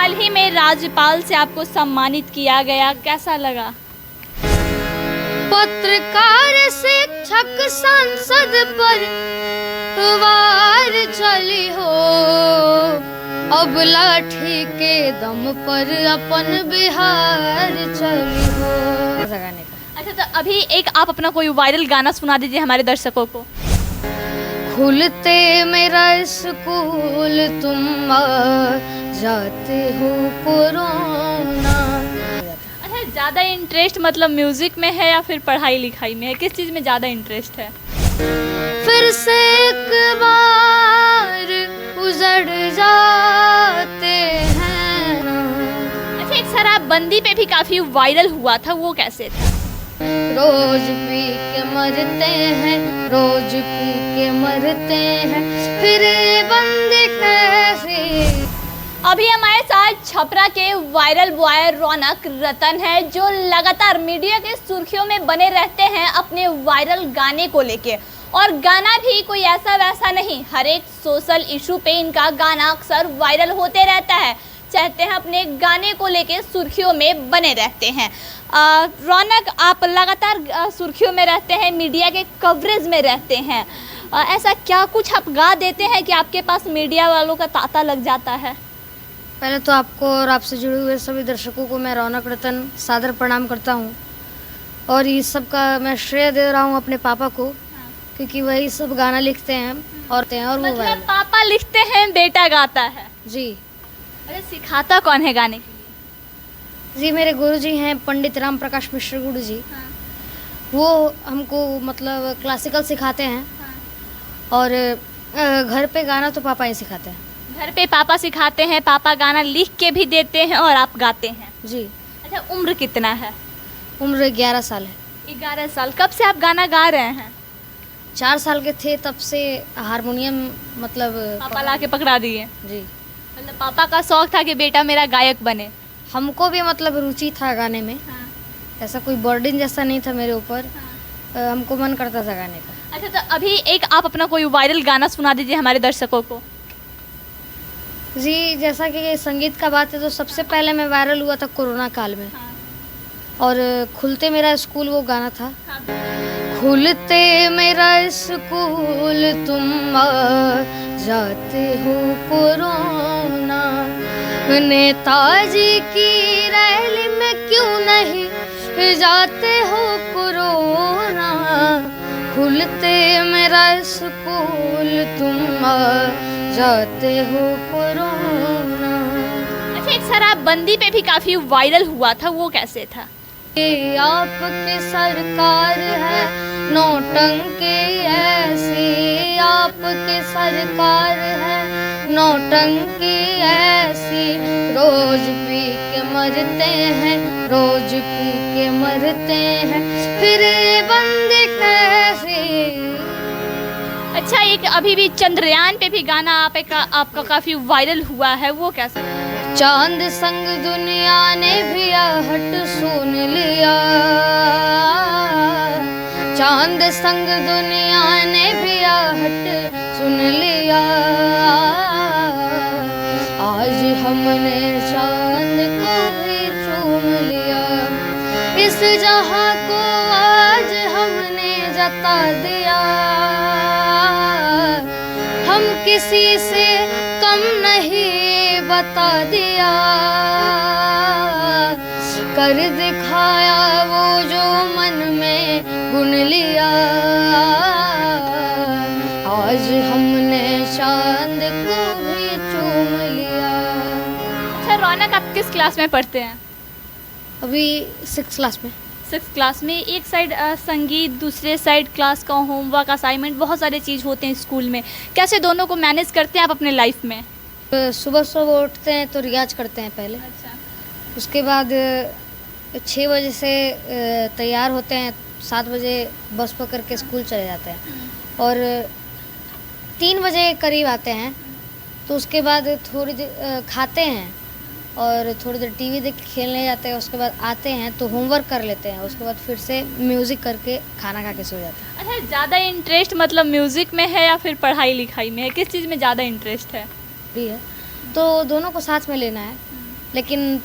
हाल ही में राज्यपाल से आपको सम्मानित किया गया, कैसा लगा? पत्रकार शिक्षक सांसद पर वार चली हो, अब लाठी के दम पर अपन बिहार चली हो। गाने का अच्छा, तो अभी एक आप अपना कोई वायरल गाना सुना दीजिए हमारे दर्शकों को। खुलते मेरा स्कूल तुम आ जाते हो कोरोना। अच्छा, ज़्यादा इंटरेस्ट मतलब म्यूज़िक में है या फिर पढ़ाई लिखाई में है? किस चीज़ में ज़्यादा इंटरेस्ट है? फिर से एक बार उजड़ जाते हैं। अच्छा, एक शराबबंदी पे भी काफ़ी वायरल हुआ था, वो कैसे था? रोज पी के मरते हैं, रोज पी के मरते हैं, फिर ये बंदी कैसे। अभी हमारे साथ छपरा के वायरल बॉय रौनक रतन है, जो लगातार मीडिया के सुर्खियों में बने रहते हैं अपने वायरल गाने को लेके। और गाना भी कोई ऐसा वैसा नहीं, हर एक सोशल इशू पे इनका गाना अक्सर वायरल होते रहता है। चाहते हैं अपने गाने को लेके सुर्खियों में बने रहते हैं। रौनक, आप लगातार सुर्खियों में रहते हैं, मीडिया के कवरेज में रहते हैं, ऐसा क्या कुछ आप गा देते हैं कि आपके पास मीडिया वालों का तांता लग जाता है? पहले तो आपको और आपसे जुड़े हुए सभी दर्शकों को मैं रौनक रतन सादर प्रणाम करता हूँ। और इस सब का मैं श्रेय दे रहा हूँ अपने पापा को, क्योंकि वही सब गाना लिखते हैं और वो मतलब पापा लिखते हैं, बेटा गाता है? जी। अरे, सिखाता कौन है गाने के लिए? जी, मेरे गुरुजी हैं पंडित राम प्रकाश मिश्र गुरु जी। हाँ। वो हमको मतलब क्लासिकल सिखाते हैं। हाँ। और घर पे गाना तो पापा ही सिखाते हैं। घर पे पापा सिखाते हैं, पापा गाना लिख के भी देते हैं और आप गाते हैं? जी। अच्छा, उम्र कितना है? उम्र 11 साल है। 11 साल। कब से आप गाना गा रहे हैं? 4 साल के थे तब से हारमोनियम मतलब पापा ला के पकड़ा दिए? जी। मतलब पापा का शौक था कि बेटा मेरा गायक बने? हमको भी मतलब रुचि था गाने में। हाँ। ऐसा कोई बर्डन जैसा नहीं था मेरे ऊपर। हाँ। हमको मन करता था गाने का। अच्छा, तो अभी एक आप अपना कोई वायरल गाना सुना दीजिए हमारे दर्शकों को। जी, जैसा कि संगीत का बात है तो सबसे पहले मैं वायरल हुआ था कोरोना काल में। हाँ। और खुलते मेरा स्कूल वो गाना था। हाँ। खुलते मेरा स्कूल तुम आ जाते हो कोरोना, नेताजी की रैली में क्यों नहीं जाते हो कोरोना, खुलते मेरा स्कूल तुम आ जाते हो कोरोना। अच्छा, एक शराबबंदी पे भी काफी वायरल हुआ था, वो कैसे था? ये आपकी सरकार है नौटंकी ऐसी, आपकी सरकार है नौटंकी ऐसी, रोज पी के मरते हैं, रोज पी के मरते हैं, फिर ये बंदी कैसी। अच्छा, एक अभी भी चंद्रयान पे भी गाना आपका काफी वायरल हुआ है, वो कैसा? चांद संग दुनिया ने भी आहट सुन लिया, चांद संग दुनिया ने भी आहट सुन लिया, आज हमने चांद को भी चूम लिया, इस जहां को आज हमने जता दिया, हम किसी से कम नहीं बता दिया, कर दिखाया वो जो मन में बुन लिया, आज हमने चांद को भी चूम लिया। अच्छा रौनक, आप किस क्लास में पढ़ते हैं? अभी 6th क्लास में। 6th क्लास में। एक साइड संगीत, दूसरे साइड क्लास का होमवर्क, असाइनमेंट, बहुत सारे चीज़ होते हैं स्कूल में, कैसे दोनों को मैनेज करते हैं आप अपने लाइफ में? सुबह सुबह उठते हैं तो रियाज करते हैं पहले। अच्छा। उसके बाद 6 बजे से तैयार होते हैं, 7 बजे बस पकड़ के स्कूल चले जाते हैं और 3 बजे करीब आते हैं। तो उसके बाद थोड़ी देर खाते हैं और थोड़ी देर टीवी देख के खेलने जाते हैं। उसके बाद आते हैं तो होमवर्क कर लेते हैं, उसके बाद फिर से म्यूज़िक करके खाना खा के सो जाते हैं। अच्छा, ज़्यादा इंटरेस्ट मतलब म्यूज़िक में है या फिर पढ़ाई लिखाई में है? किस चीज़ में ज़्यादा इंटरेस्ट है? भी है तो दोनों को साथ में लेना है। लेकिन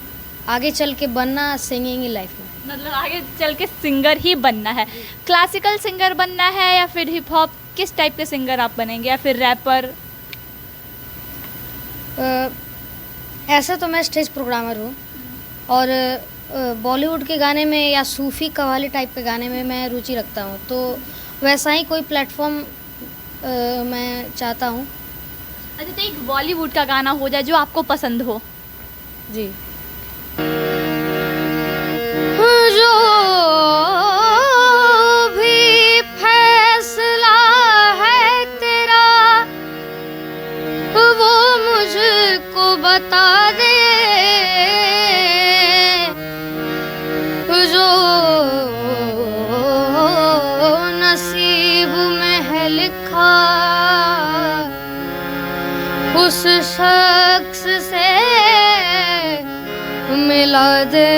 आगे चल के बनना सिंगिंग ही लाइफ में। मतलब आगे चल के सिंगर ही बनना है। क्लासिकल सिंगर बनना है या फिर हिप हॉप, किस टाइप के सिंगर आप बनेंगे, या फिर रैपर? ऐसा तो मैं स्टेज प्रोग्रामर हूँ, और बॉलीवुड के गाने में या सूफ़ी कव्वाली टाइप के गाने में मैं रुचि रखता हूँ, तो वैसा ही कोई प्लेटफॉर्म मैं चाहता हूँ। अच्छा, तो एक बॉलीवुड का गाना हो जाए जो आपको पसंद हो। जी। जो भी फैसला है तेरा वो मुझको बता दे, जो नसीब में है लिखा उस शख्स से मिला दे,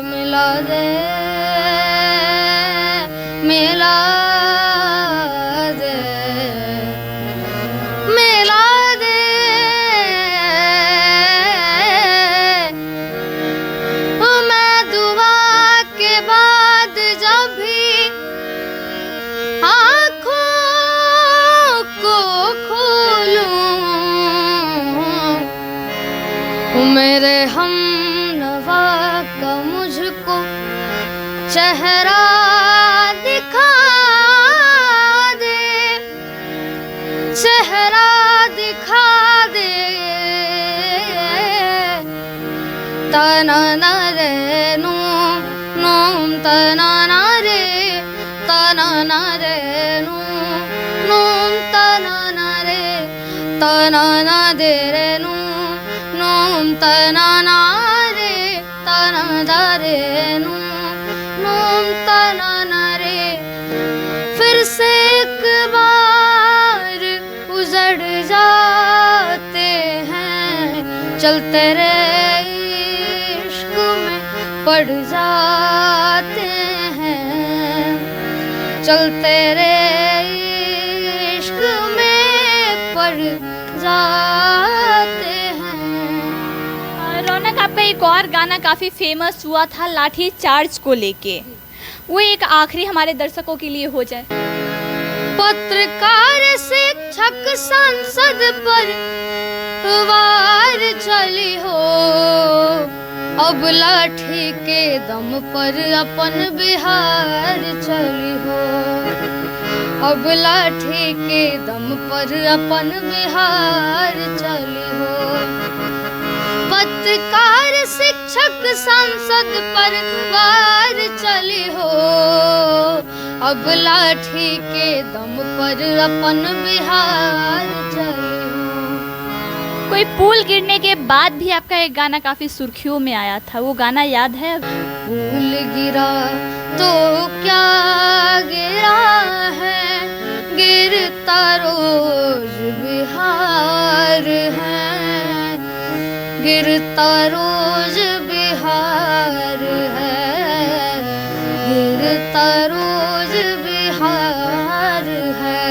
मिला दे, मिला दे, मिला दे। मैं दुआ के बाद जब भी आँखों को खोलूं, मेरे हमनवा का मुझको चेहरा दिखा दे, चेहरा दिखा दे। तना ना रे नूम तना ना रे, तना ना रे नूम तना ना रे, तना ना दे रे नूम तना ना रे, तना दा रे नूम तना ना रे। फिर से एक बार उजड़ जाते हैं, चलते रे इश्क में पड़ जाते हैं, चलते रे इश्क में पड़ जाते हैं। रौनक, आपका एक और गाना काफ़ी फेमस हुआ था लाठी चार्ज को लेके, वो एक आखिरी हमारे दर्शकों के लिए हो जाए। पत्रकार शिक्षक संसद पर वार चली हो, अब लाठी के दम पर अपन बिहार चली हो, अब लाठी के दम पर अपन बिहार चली हो। पत्रकार शिक्षक संसद पर वार चली हो, अब लाठी के दम पर अपन बिहार चली हो। कोई पुल गिरने के बाद भी आपका एक गाना काफ़ी सुर्खियों में आया था, वो गाना याद है? पुल गिरा तो क्या गिरा है, गिरता रोज बिहार है, गिरता रोज बिहार है, गिरता रोज बिहार है।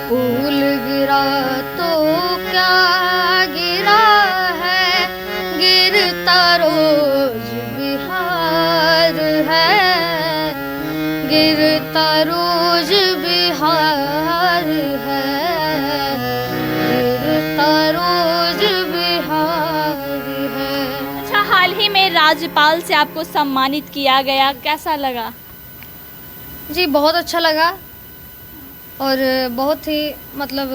पुल गिरा तो क्या गिरा है, गिरता रोज बिहार है, गिरता रोज बिहार है, गिरता रोज बिहार है। अच्छा, हाल ही में राज्यपाल से आपको सम्मानित किया गया, कैसा लगा? जी बहुत अच्छा लगा, और बहुत ही मतलब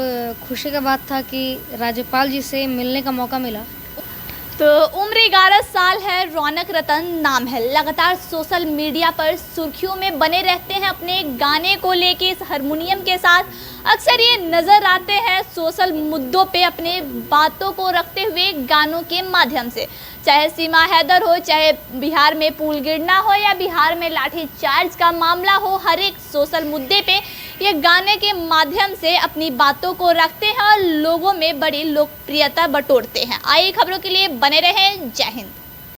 खुशी का बात था कि राज्यपाल जी से मिलने का मौका मिला। तो उम्र 11 साल है, रौनक रतन नाम है, लगातार सोशल मीडिया पर सुर्खियों में बने रहते हैं अपने गाने को लेके इस हारमोनियम के साथ। अक्सर ये नज़र आते हैं सोशल मुद्दों पे अपने बातों को रखते हुए गानों के माध्यम से, चाहे सीमा हैदर हो, चाहे बिहार में पुल गिरना हो या बिहार में लाठी चार्ज का मामला हो, हर एक सोशल मुद्दे पे ये गाने के माध्यम से अपनी बातों को रखते हैं और लोगों में बड़ी लोकप्रियता बटोरते हैं। आइए खबरों के लिए बने रहें। जय हिंद।